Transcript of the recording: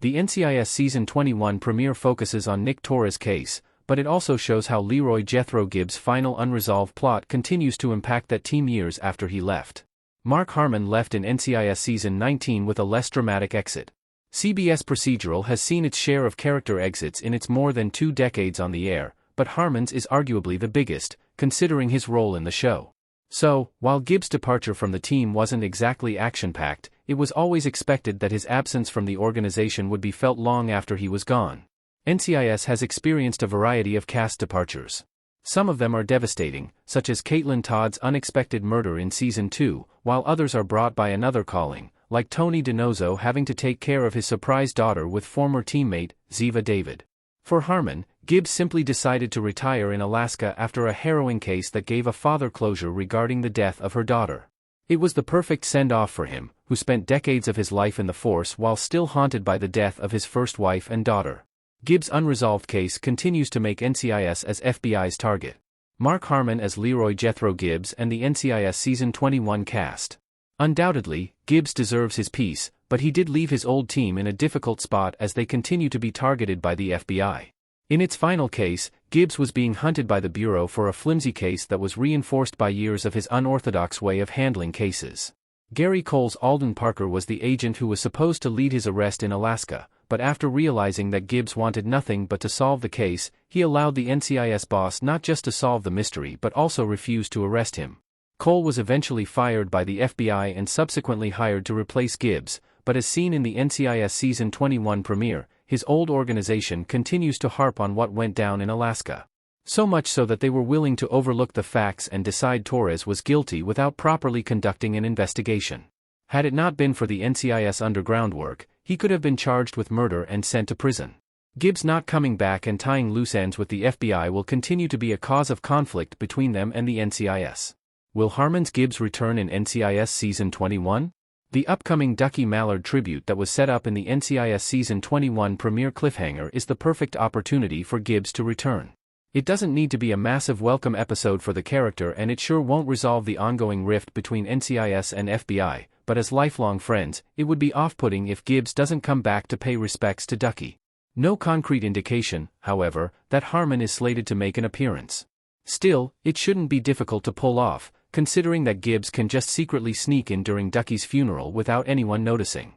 The NCIS Season 21 premiere focuses on Nick Torres' case, but it also shows how Leroy Jethro Gibbs' final unresolved plot continues to impact that team years after he left. Mark Harmon left in NCIS Season 19 with a less dramatic exit. CBS procedural has seen its share of character exits in its more than 2 decades on the air, but Harmon's is arguably the biggest, considering his role in the show. So, while Gibbs' departure from the team wasn't exactly action-packed, it was always expected that his absence from the organization would be felt long after he was gone. NCIS has experienced a variety of cast departures. Some of them are devastating, such as Caitlin Todd's unexpected murder in Season 2, while others are brought by another calling, like Tony DiNozzo having to take care of his surprise daughter with former teammate, Ziva David. For Harmon, Gibbs simply decided to retire in Alaska after a harrowing case that gave a father closure regarding the death of her daughter. It was the perfect send-off for him, who spent decades of his life in the force while still haunted by the death of his first wife and daughter. Gibbs' unresolved case continues to make NCIS as FBI's target. Mark Harmon as Leroy Jethro Gibbs and the NCIS Season 21 cast. Undoubtedly, Gibbs deserves his piece, but he did leave his old team in a difficult spot as they continue to be targeted by the FBI. In its final case, Gibbs was being hunted by the Bureau for a flimsy case that was reinforced by years of his unorthodox way of handling cases. Gary Cole's Alden Parker was the agent who was supposed to lead his arrest in Alaska, but after realizing that Gibbs wanted nothing but to solve the case, he allowed the NCIS boss not just to solve the mystery but also refused to arrest him. Cole was eventually fired by the FBI and subsequently hired to replace Gibbs, but as seen in the NCIS Season 21 premiere, his old organization continues to harp on what went down in Alaska. So much so that they were willing to overlook the facts and decide Torres was guilty without properly conducting an investigation. Had it not been for the NCIS underground work, he could have been charged with murder and sent to prison. Gibbs not coming back and tying loose ends with the FBI will continue to be a cause of conflict between them and the NCIS. Will Harmon's Gibbs return in NCIS Season 21? The upcoming Ducky Mallard tribute that was set up in the NCIS Season 21 premiere cliffhanger is the perfect opportunity for Gibbs to return. It doesn't need to be a massive welcome episode for the character, and it sure won't resolve the ongoing rift between NCIS and FBI, but as lifelong friends, it would be off-putting if Gibbs doesn't come back to pay respects to Ducky. No concrete indication, however, that Harmon is slated to make an appearance. Still, it shouldn't be difficult to pull off, considering that Gibbs can just secretly sneak in during Ducky's funeral without anyone noticing.